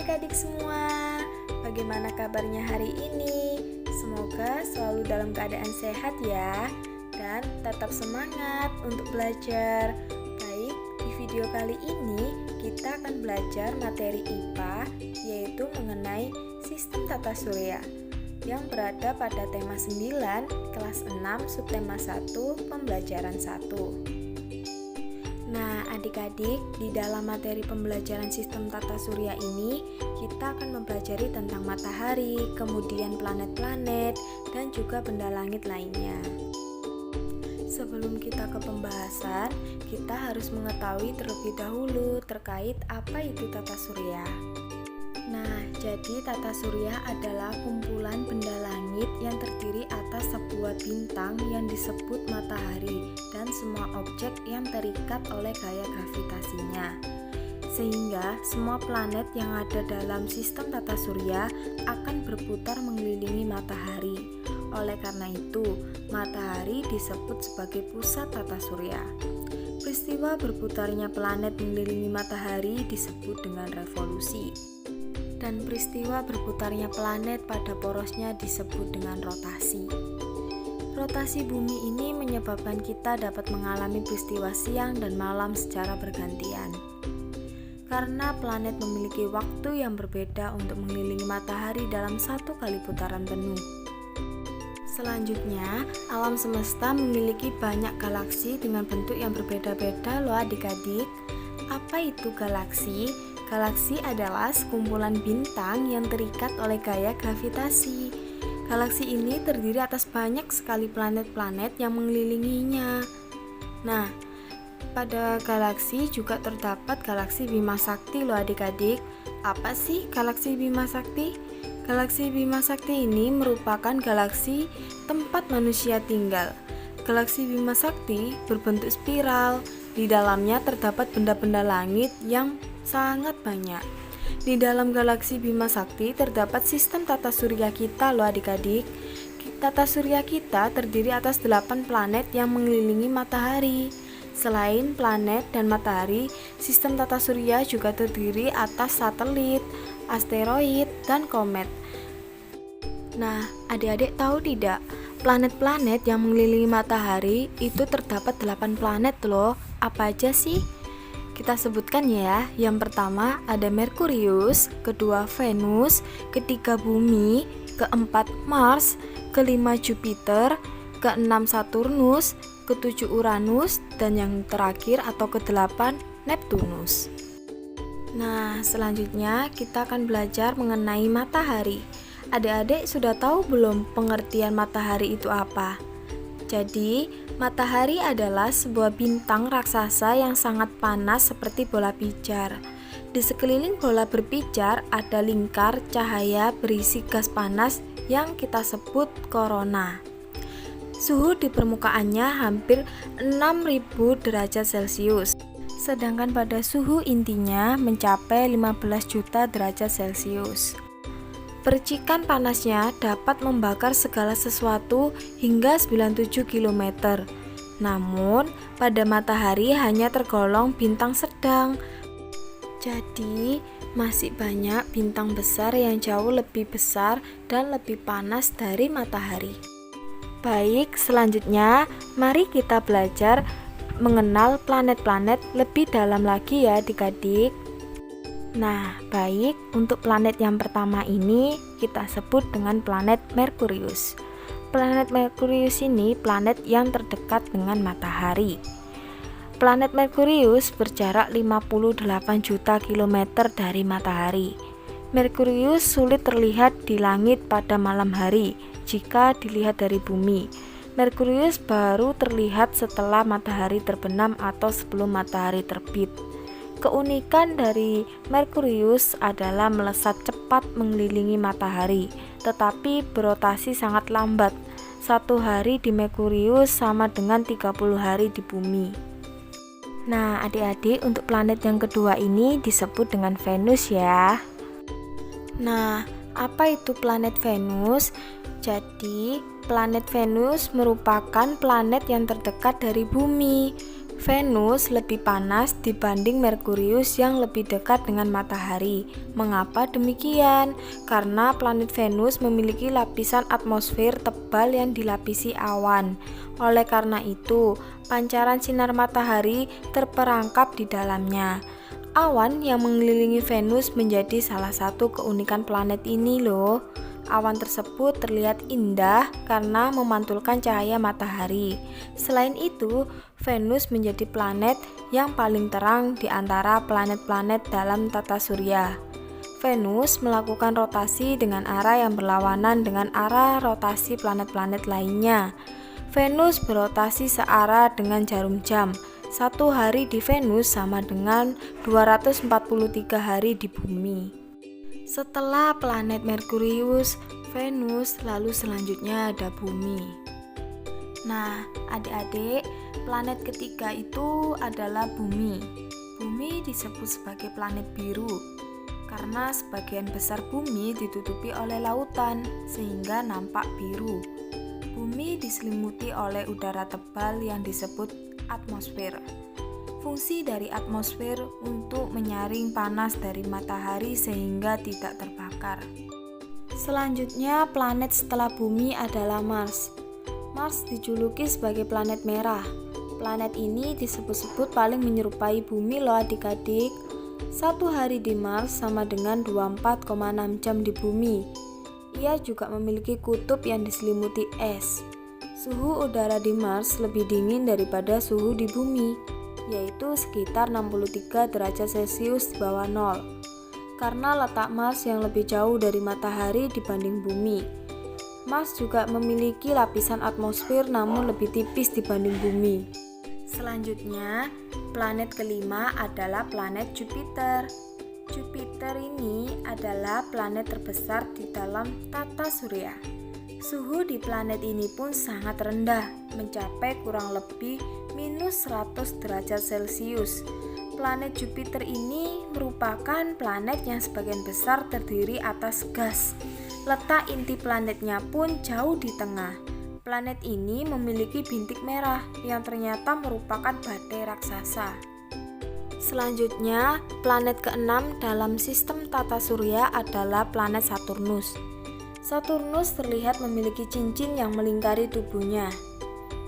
adik-adik semua, bagaimana kabarnya hari ini? Semoga selalu dalam keadaan sehat ya, dan tetap semangat untuk belajar. Baik, di video kali ini kita akan belajar materi IPA, yaitu mengenai sistem tata surya, yang berada pada tema 9, kelas 6, subtema 1, pembelajaran 1. Nah, adik-adik, di dalam materi pembelajaran sistem tata surya ini, kita akan mempelajari tentang matahari, kemudian planet-planet, dan juga benda langit lainnya. Sebelum kita ke pembahasan, kita harus mengetahui terlebih dahulu terkait apa itu tata surya. Nah, jadi tata surya adalah kumpulan benda langit yang terdiri atas sebuah bintang yang disebut matahari dan semua objek yang terikat oleh gaya gravitasinya. Sehingga semua planet yang ada dalam sistem tata surya akan berputar mengelilingi matahari. Oleh karena itu, matahari disebut sebagai pusat tata surya. Peristiwa berputarnya planet mengelilingi matahari disebut dengan revolusi. Dan peristiwa berputarnya planet pada porosnya disebut dengan rotasi. Rotasi bumi ini menyebabkan kita dapat mengalami peristiwa siang dan malam secara bergantian. Karena planet memiliki waktu yang berbeda untuk mengelilingi matahari dalam satu kali putaran penuh. Selanjutnya, alam semesta memiliki banyak galaksi dengan bentuk yang berbeda-beda loh adik-adik. Apa itu galaksi? Galaksi adalah sekumpulan bintang yang terikat oleh gaya gravitasi. Galaksi ini terdiri atas banyak sekali planet-planet yang mengelilinginya. Nah, pada galaksi juga terdapat galaksi Bima Sakti loh adik-adik. Apa sih galaksi Bima Sakti? Galaksi Bima Sakti ini merupakan galaksi tempat manusia tinggal. Galaksi Bima Sakti berbentuk spiral. Di dalamnya terdapat benda-benda langit yang sangat banyak. Di dalam galaksi Bima Sakti terdapat sistem tata surya kita loh adik-adik. Tata surya kita terdiri atas 8 planet yang mengelilingi matahari. Selain planet dan matahari, sistem tata surya juga terdiri atas satelit, asteroid, dan komet. Nah, adik-adik tahu tidak? Planet-planet yang mengelilingi matahari itu terdapat 8 planet loh. Apa aja sih? Kita sebutkan ya. Yang pertama ada Merkurius, kedua Venus, ketiga Bumi, keempat Mars, kelima Jupiter, keenam Saturnus, ketujuh Uranus, dan yang terakhir atau kedelapan Neptunus. Nah, selanjutnya kita akan belajar mengenai matahari. Adik-adik sudah tahu belum pengertian matahari itu apa? Jadi, matahari adalah sebuah bintang raksasa yang sangat panas seperti bola pijar. Di sekeliling bola berpijar ada lingkar cahaya berisi gas panas yang kita sebut korona. Suhu di permukaannya hampir 6000 derajat Celcius. Sedangkan pada suhu intinya mencapai 15 juta derajat Celcius. Percikan panasnya dapat membakar segala sesuatu hingga 97 km. Namun, pada matahari hanya tergolong bintang sedang. Jadi, masih banyak bintang besar yang jauh lebih besar dan lebih panas dari matahari. Baik, selanjutnya mari kita belajar mengenal planet-planet lebih dalam lagi ya adik-adik. Nah, baik, untuk planet yang pertama ini kita sebut dengan planet Merkurius. Planet Merkurius ini planet yang terdekat dengan matahari. Planet Merkurius berjarak 58 juta kilometer dari matahari. Merkurius sulit terlihat di langit pada malam hari jika dilihat dari bumi. Merkurius baru terlihat setelah matahari terbenam atau sebelum matahari terbit. Keunikan dari Merkurius adalah melesat cepat mengelilingi matahari, tetapi berotasi sangat lambat. 1 hari di Merkurius sama dengan 30 hari di bumi. Nah, adik-adik, untuk planet yang kedua ini disebut dengan Venus ya. Nah, apa itu planet Venus? Jadi, planet Venus merupakan planet yang terdekat dari bumi. Venus lebih panas dibanding Merkurius yang lebih dekat dengan matahari. Mengapa demikian? Karena planet Venus memiliki lapisan atmosfer tebal yang dilapisi awan. Oleh karena itu, pancaran sinar matahari terperangkap di dalamnya. Awan yang mengelilingi Venus menjadi salah satu keunikan planet ini loh. Awan tersebut terlihat indah karena memantulkan cahaya matahari. Selain itu, Venus menjadi planet yang paling terang di antara planet-planet dalam tata surya. Venus melakukan rotasi dengan arah yang berlawanan dengan arah rotasi planet-planet lainnya. Venus berotasi searah dengan jarum jam. Satu hari di Venus sama dengan 243 hari di Bumi. Setelah planet Merkurius, Venus, lalu selanjutnya ada Bumi. Nah, adik-adik, planet ketiga itu adalah Bumi. Bumi disebut sebagai planet biru karena sebagian besar Bumi ditutupi oleh lautan sehingga nampak biru. Bumi diselimuti oleh udara tebal yang disebut atmosfer. Fungsi dari atmosfer untuk menyaring panas dari matahari sehingga tidak terbakar. Selanjutnya, planet setelah Bumi adalah Mars. Mars dijuluki sebagai planet merah. Planet ini disebut-sebut paling menyerupai Bumi loh adik-adik. Satu hari di Mars sama dengan 24,6 jam di Bumi. Ia juga memiliki kutub yang diselimuti es. Suhu udara di Mars lebih dingin daripada suhu di Bumi, yaitu sekitar 63 derajat Celcius di bawah nol. Karena letak Mars yang lebih jauh dari matahari dibanding Bumi. Mars juga memiliki lapisan atmosfer namun lebih tipis dibanding Bumi. Selanjutnya, planet kelima adalah planet Jupiter. Jupiter ini adalah planet terbesar di dalam tata surya. Suhu di planet ini pun sangat rendah, mencapai kurang lebih minus 100 derajat Celcius. Planet Jupiter ini merupakan planet yang sebagian besar terdiri atas gas. Letak inti planetnya pun jauh di tengah. Planet ini memiliki bintik merah yang ternyata merupakan badai raksasa. Selanjutnya, planet keenam dalam sistem tata surya adalah planet Saturnus. Saturnus terlihat memiliki cincin yang melingkari tubuhnya.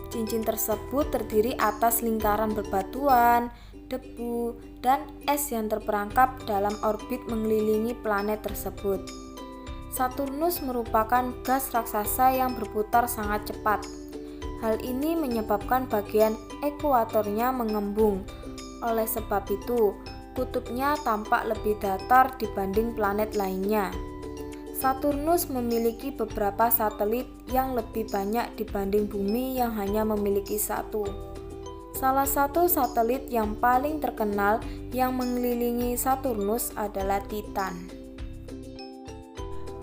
Cincin tersebut terdiri atas lingkaran berbatuan, debu, dan es yang terperangkap dalam orbit mengelilingi planet tersebut. Saturnus merupakan gas raksasa yang berputar sangat cepat. Hal ini menyebabkan bagian ekuatornya mengembung. Oleh sebab itu, kutubnya tampak lebih datar dibanding planet lainnya. Saturnus memiliki beberapa satelit yang lebih banyak dibanding Bumi yang hanya memiliki satu. Salah satu satelit yang paling terkenal yang mengelilingi Saturnus adalah Titan.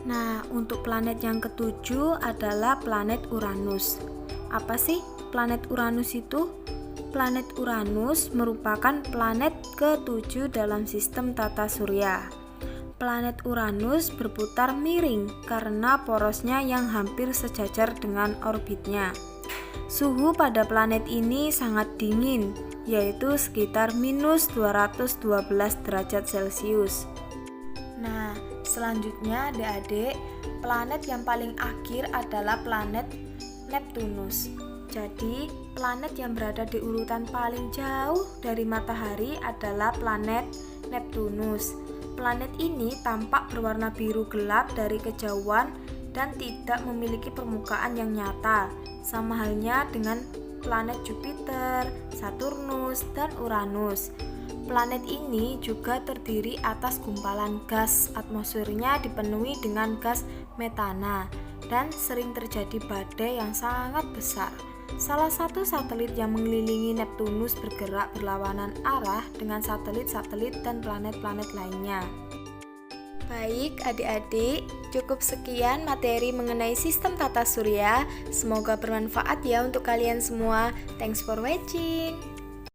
Nah, untuk planet yang ketujuh adalah planet Uranus. Apa sih planet Uranus itu? Planet Uranus merupakan planet ketujuh dalam sistem tata surya. Planet Uranus berputar miring karena porosnya yang hampir sejajar dengan orbitnya. Suhu pada planet ini sangat dingin, yaitu sekitar minus 212 derajat Celcius. Nah, selanjutnya adik-adik, planet yang paling akhir adalah planet Neptunus. Jadi, planet yang berada di urutan paling jauh dari matahari adalah planet Neptunus. Planet ini tampak berwarna biru gelap dari kejauhan dan tidak memiliki permukaan yang nyata, sama halnya dengan planet Jupiter, Saturnus, dan Uranus. Planet ini juga terdiri atas gumpalan gas, atmosfernya dipenuhi dengan gas metana, dan sering terjadi badai yang sangat besar. Salah satu satelit yang mengelilingi Neptunus bergerak berlawanan arah dengan satelit-satelit dan planet-planet lainnya. Baik adik-adik, cukup sekian materi mengenai sistem tata surya. Semoga bermanfaat ya untuk kalian semua. Thanks for watching.